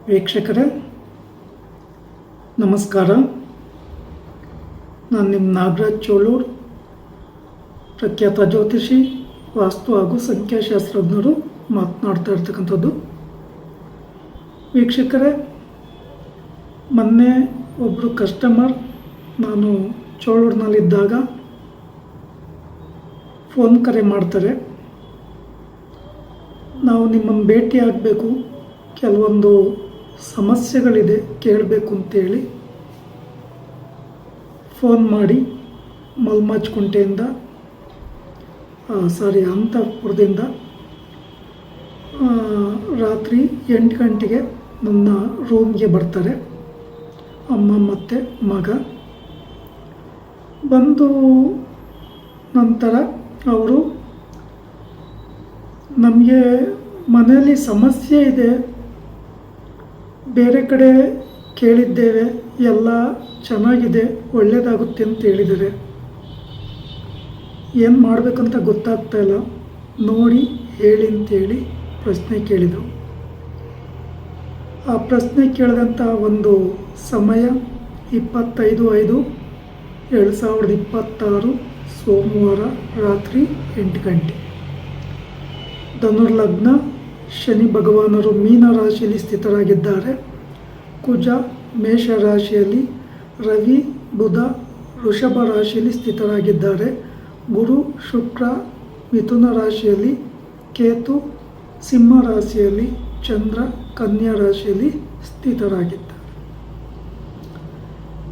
ವೀಕ್ಷಕರೇ ನಮಸ್ಕಾರ. ನಾನು ನಿಮ್ಮ ನಾಗರಾಜ್ ಚೋಳೂರ್, ಪ್ರಖ್ಯಾತ ಜ್ಯೋತಿಷಿ, ವಾಸ್ತು ಹಾಗೂ ಸಂಖ್ಯಾಶಾಸ್ತ್ರಜ್ಞರು ಮಾತನಾಡ್ತಾ ಇರ್ತಕ್ಕಂಥದ್ದು. ವೀಕ್ಷಕರೇ, ಮೊನ್ನೆ ಒಬ್ಬರು ಕಸ್ಟಮರ್ ನಾನು ಚೋಳೂರಿನಲ್ಲಿದ್ದಾಗ ಫೋನ್ ಕರೆ ಮಾಡ್ತಾರೆ. ನಾವು ನಿಮ್ಮನ್ನು ಭೇಟಿ ಆಗಬೇಕು, ಕೆಲವೊಂದು ಸಮಸ್ಯೆಗಳಿದೆ ಕೇಳಬೇಕು ಅಂತೇಳಿ ಫೋನ್ ಮಾಡಿ ಮಲ್ಮಾಚ್ಕುಂಟೆಯಿಂದ ಅಂತಪುರದಿಂದ ರಾತ್ರಿ 8 ಗಂಟೆಗೆ ನನ್ನ ರೂಮ್ಗೆ ಬರ್ತಾರೆ. ಅಮ್ಮ ಮತ್ತು ಮಗ ಬಂದು ನಂತರ ಅವರು ನಮಗೆ ಮನೆಯಲ್ಲಿ ಸಮಸ್ಯೆ ಇದೆ, ಬೇರೆ ಕಡೆ ಕೇಳಿದ್ದೇವೆ, ಎಲ್ಲ ಚೆನ್ನಾಗಿದೆ, ಒಳ್ಳೆಯದಾಗುತ್ತೆ ಅಂತ ಹೇಳಿದ್ದಾರೆ. ಏನು ಮಾಡಬೇಕಂತ ಗೊತ್ತಾಗ್ತಾಯಿಲ್ಲ, ನೋಡಿ ಹೇಳಿ ಅಂತೇಳಿ ಪ್ರಶ್ನೆ ಕೇಳಿದರು. ಆ ಪ್ರಶ್ನೆ ಕೇಳಿದಂಥ ಒಂದು ಸಮಯ 25/5/2026 ಸೋಮವಾರ ರಾತ್ರಿ 8 ಗಂಟೆ. ಧನುರ್ಲಗ್ನ, ಶನಿ ಭಗವಾನರು ಮೀನ ರಾಶಿಯಲ್ಲಿ ಸ್ಥಿತರಾಗಿದ್ದಾರೆ. ಕುಜ ಮೇಷ ರಾಶಿಯಲ್ಲಿ, ರವಿ ಬುಧ ವೃಷಭ ರಾಶಿಯಲ್ಲಿ ಸ್ಥಿತರಾಗಿದ್ದಾರೆ. ಗುರು ಶುಕ್ರ ಮಿಥುನ ರಾಶಿಯಲ್ಲಿ, ಕೇತು ಸಿಂಹ ರಾಶಿಯಲ್ಲಿ, ಚಂದ್ರ ಕನ್ಯಾ ರಾಶಿಯಲ್ಲಿ ಸ್ಥಿತರಾಗಿದ್ದಾರೆ.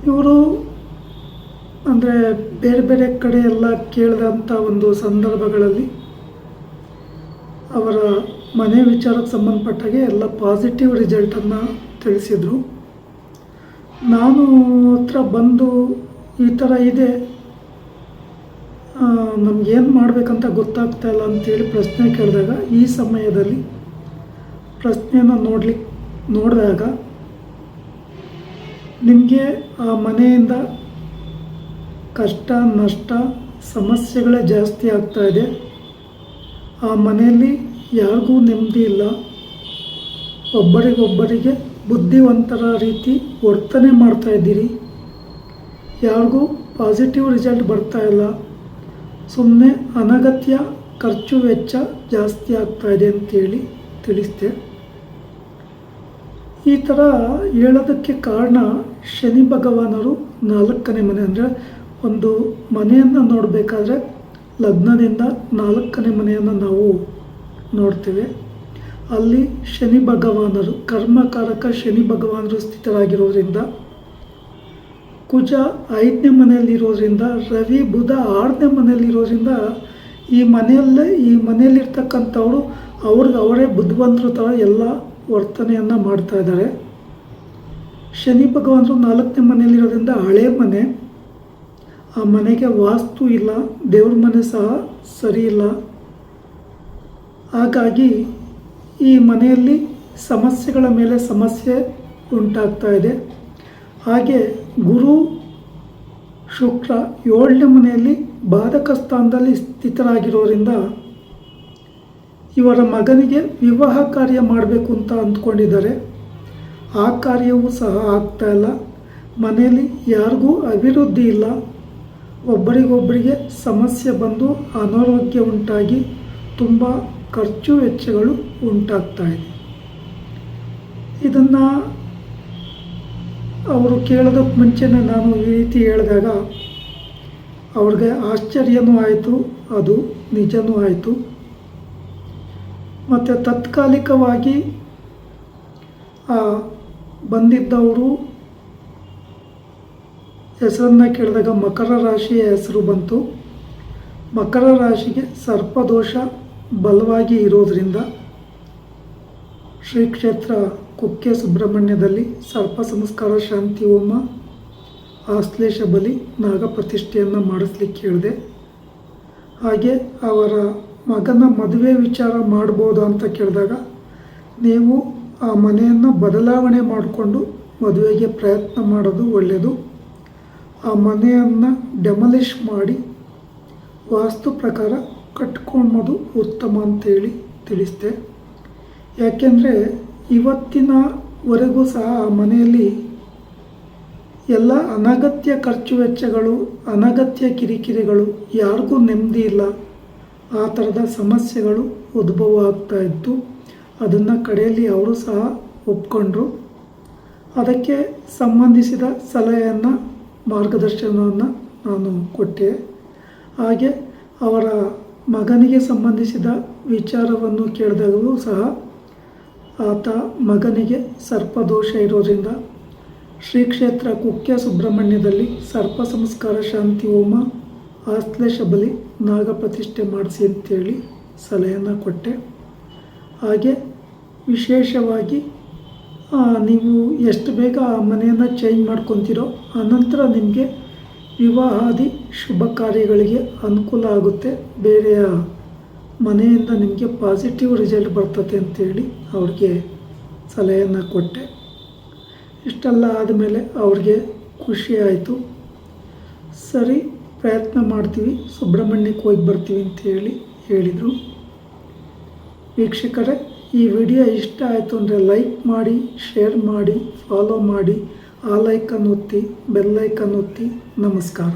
ಇವರು ಅಂದರೆ ಬೇರೆ ಬೇರೆ ಕಡೆ ಎಲ್ಲ ಕೇಳಿದಂಥ ಒಂದು ಸಂದರ್ಭಗಳಲ್ಲಿ ಅವರ ಮನೆ ವಿಚಾರಕ್ಕೆ ಸಂಬಂಧಪಟ್ಟಾಗೆ ಎಲ್ಲ ಪಾಸಿಟಿವ್ ರಿಸಲ್ಟನ್ನು ತಿಳಿಸಿದರು. ನಾನು ಹತ್ರ ಬಂದು ಈ ಥರ ಇದೆ, ನಮಗೇನು ಮಾಡಬೇಕಂತ ಗೊತ್ತಾಗ್ತಾಯಿಲ್ಲ ಅಂಥೇಳಿ ಪ್ರಶ್ನೆ ಕೇಳಿದಾಗ, ಈ ಸಮಯದಲ್ಲಿ ಪ್ರಶ್ನೆಯನ್ನು ನೋಡಿದಾಗ ನಿಮಗೆ ಆ ಮನೆಯಿಂದ ಕಷ್ಟ ನಷ್ಟ ಸಮಸ್ಯೆಗಳೇ ಜಾಸ್ತಿ ಆಗ್ತಾಯಿದೆ. ಆ ಮನೆಯಲ್ಲಿ ಯಾರಿಗೂ ನೆಮ್ಮದಿ ಇಲ್ಲ, ಒಬ್ಬರಿಗೊಬ್ಬರಿಗೆ ಬುದ್ಧಿವಂತರ ರೀತಿ ವರ್ತನೆ ಮಾಡ್ತಾಯಿದ್ದೀರಿ, ಯಾರಿಗೂ ಪಾಸಿಟಿವ್ ರಿಸಲ್ಟ್ ಬರ್ತಾಯಿಲ್ಲ, ಸುಮ್ಮನೆ ಅನಗತ್ಯ ಖರ್ಚು ವೆಚ್ಚ ಜಾಸ್ತಿ ಆಗ್ತಾಯಿದೆ ಅಂತೇಳಿ ತಿಳಿಸಿದೆ. ಈ ಥರ ಹೇಳೋದಕ್ಕೆ ಕಾರಣ, ಶನಿ ಭಗವಾನರು 4ನೇ ಮನೆ, ಅಂದರೆ ಒಂದು ಮನೆಯನ್ನು ನೋಡಬೇಕಾದ್ರೆ ಲಗ್ನದಿಂದ 4ನೇ ಮನೆಯನ್ನು ನಾವು ನೋಡ್ತೇವೆ. ಅಲ್ಲಿ ಶನಿ ಭಗವಾನರು, ಕರ್ಮಕಾರಕ ಶನಿ ಭಗವಾನರು ಸ್ಥಿತರಾಗಿರೋದ್ರಿಂದ, ಕುಜ 5ನೇ ಮನೆಯಲ್ಲಿರೋದ್ರಿಂದ, ರವಿ ಬುಧ 6ನೇ ಮನೆಯಲ್ಲಿರೋದ್ರಿಂದ, ಈ ಮನೆಯಲ್ಲಿರ್ತಕ್ಕಂಥವ್ರು ಅವರೇ ಬುದ್ಧಿವಂತರ ಥರ ಎಲ್ಲ ವರ್ತನೆಯನ್ನು ಮಾಡ್ತಾ ಇದ್ದಾರೆ. ಶನಿ ಭಗವಾನರು 4ನೇ ಮನೆಯಲ್ಲಿರೋದ್ರಿಂದ ಹಳೆ ಮನೆ, ಆ ಮನೆಗೆ ವಾಸ್ತು ಇಲ್ಲ, ದೇವ್ರ ಮನೆ ಸಹ ಸರಿ ಇಲ್ಲ. ಹಾಗಾಗಿ ಈ ಮನೆಯಲ್ಲಿ ಸಮಸ್ಯೆಗಳ ಮೇಲೆ ಸಮಸ್ಯೆ ಉಂಟಾಗ್ತಾ ಇದೆ. ಹಾಗೆ ಗುರು ಶುಕ್ರ 7ನೇ ಮನೆಯಲ್ಲಿ ಬಾಧಕ ಸ್ಥಾನದಲ್ಲಿ ಸ್ಥಿತರಾಗಿರೋದ್ರಿಂದ, ಇವರ ಮಗನಿಗೆ ವಿವಾಹ ಕಾರ್ಯ ಮಾಡಬೇಕು ಅಂತ ಅಂದ್ಕೊಂಡಿದ್ದಾರೆ. ಆ ಕಾರ್ಯವೂ ಸಹ ಆಗ್ತಾಯಿಲ್ಲ. ಮನೆಯಲ್ಲಿ ಯಾರಿಗೂ ಅಭಿವೃದ್ಧಿ ಇಲ್ಲ, ಒಬ್ಬರಿಗೊಬ್ಬರಿಗೆ ಸಮಸ್ಯೆ ಬಂದು ಅನಾರೋಗ್ಯ ಉಂಟಾಗಿ ತುಂಬ ಖರ್ಚು ವೆಚ್ಚಗಳು ಉಂಟಾಗ್ತಾ ಇದೆ. ಇದನ್ನು ಅವರು ಕೇಳೋದಕ್ಕೆ ಮುಂಚೆನೇ ನಾನು ಈ ರೀತಿ ಹೇಳಿದಾಗ ಅವ್ರಿಗೆ ಆಶ್ಚರ್ಯನೂ ಆಯಿತು, ಅದು ನಿಜನೂ ಆಯಿತು. ಮತ್ತು ತಾತ್ಕಾಲಿಕವಾಗಿ ಬಂದಿದ್ದವರು ಹೆಸರನ್ನು ಕೇಳಿದಾಗ ಮಕರ ರಾಶಿಯ ಹೆಸರು ಬಂತು. ಮಕರ ರಾಶಿಗೆ ಸರ್ಪದೋಷ ಬಲವಾಗಿ ಇರೋದರಿಂದ ಶ್ರೀ ಕ್ಷೇತ್ರ ಕುಕ್ಕೆ ಸುಬ್ರಹ್ಮಣ್ಯದಲ್ಲಿ ಸರ್ಪ ಸಂಸ್ಕಾರ ಶಾಂತಿ ಹೋಮ, ಆಶ್ಲೇಷ ಬಲಿ, ನಾಗ ಪ್ರತಿಷ್ಠೆಯನ್ನು ಮಾಡಿಸ್ಲಿಕ್ಕೆ ಹೇಳಿದೆ. ಹಾಗೆ ಅವರ ಮಗನ ಮದುವೆ ವಿಚಾರ ಮಾಡ್ಬೋದಾ ಅಂತ ಕೇಳಿದಾಗ, ನೀವು ಆ ಮನೆಯನ್ನು ಬದಲಾವಣೆ ಮಾಡಿಕೊಂಡು ಮದುವೆಗೆ ಪ್ರಯತ್ನ ಮಾಡೋದು ಒಳ್ಳೆಯದು. ಆ ಮನೆಯನ್ನು ಡೆಮಾಲಿಷ್ ಮಾಡಿ ವಾಸ್ತು ಪ್ರಕಾರ ಕಟ್ಕೊಳ್ಳೋದು ಉತ್ತಮ ಅಂತೇಳಿ ತಿಳಿಸಿದೆ. ಯಾಕೆಂದರೆ ಇವತ್ತಿನ ವರೆಗೂ ಸಹ ಆ ಮನೆಯಲ್ಲಿ ಎಲ್ಲ ಅನಗತ್ಯ ಖರ್ಚು ವೆಚ್ಚಗಳು, ಅನಗತ್ಯ ಕಿರಿಕಿರಿಗಳು, ಯಾರಿಗೂ ನೆಮ್ಮದಿ ಇಲ್ಲ, ಆ ಥರದ ಸಮಸ್ಯೆಗಳು ಉದ್ಭವ ಆಗ್ತಾ ಇತ್ತು. ಅದನ್ನು ಕಡೆಯಲ್ಲಿ ಅವರು ಸಹ ಒಪ್ಕೊಂಡ್ರು. ಅದಕ್ಕೆ ಸಂಬಂಧಿಸಿದ ಸಲಹೆಯನ್ನು, ಮಾರ್ಗದರ್ಶನವನ್ನು ನಾನು ಕೊಟ್ಟೆ. ಹಾಗೆ ಅವರ ಮಗನಿಗೆ ಸಂಬಂಧಿಸಿದ ವಿಚಾರವನ್ನು ಕೇಳಿದಾಗಲೂ ಸಹ ಆತ ಮಗನಿಗೆ ಸರ್ಪದೋಷ ಇರೋದ್ರಿಂದ ಶ್ರೀ ಕ್ಷೇತ್ರ ಕುಕ್ಕೆ ಸುಬ್ರಹ್ಮಣ್ಯದಲ್ಲಿ ಸರ್ಪ ಸಂಸ್ಕಾರ ಶಾಂತಿ ಹೋಮ, ಆಶ್ಲೇಷ ಬಲಿ, ನಾಗಪ್ರತಿಷ್ಠೆ ಮಾಡಿಸಿ ಅಂತೇಳಿ ಸಲಹೆಯನ್ನು ಕೊಟ್ಟೆ. ಹಾಗೆ ವಿಶೇಷವಾಗಿ ನೀವು ಎಷ್ಟು ಬೇಗ ಆ ಮನೆಯನ್ನು ಚೇಂಜ್ ಮಾಡ್ಕೊತೀರೋ ಆನಂತರ ನಿಮಗೆ ವಿವಾಹಾದಿ ಶುಭ ಕಾರ್ಯಗಳಿಗೆ ಅನುಕೂಲ ಆಗುತ್ತೆ, ಬೇರೆಯ ಮನೆಯಿಂದ ನಿಮಗೆ ಪಾಸಿಟಿವ್ ರಿಸಲ್ಟ್ ಬರ್ತದೆ ಅಂತೇಳಿ ಅವ್ರಿಗೆ ಸಲಹೆಯನ್ನು ಕೊಟ್ಟೆ. ಇಷ್ಟೆಲ್ಲ ಆದಮೇಲೆ ಅವ್ರಿಗೆ ಖುಷಿ ಆಯಿತು. ಸರಿ, ಪ್ರಯತ್ನ ಮಾಡ್ತೀವಿ, ಸುಬ್ರಹ್ಮಣ್ಯಕ್ಕೆ ಹೋಗಿ ಬರ್ತೀವಿ ಅಂತೇಳಿ ಹೇಳಿದರು. ವೀಕ್ಷಕರೇ, ಈ ವಿಡಿಯೋ ಇಷ್ಟ ಆಯಿತು ಅಂದರೆ ಲೈಕ್ ಮಾಡಿ, ಶೇರ್ ಮಾಡಿ, ಫಾಲೋ ಮಾಡಿ, ಆ ಲೈಕನ್ನು ಒತ್ತಿ, ಬೆಲ್ ಐಕನ್ ಒತ್ತಿ. ನಮಸ್ಕಾರ.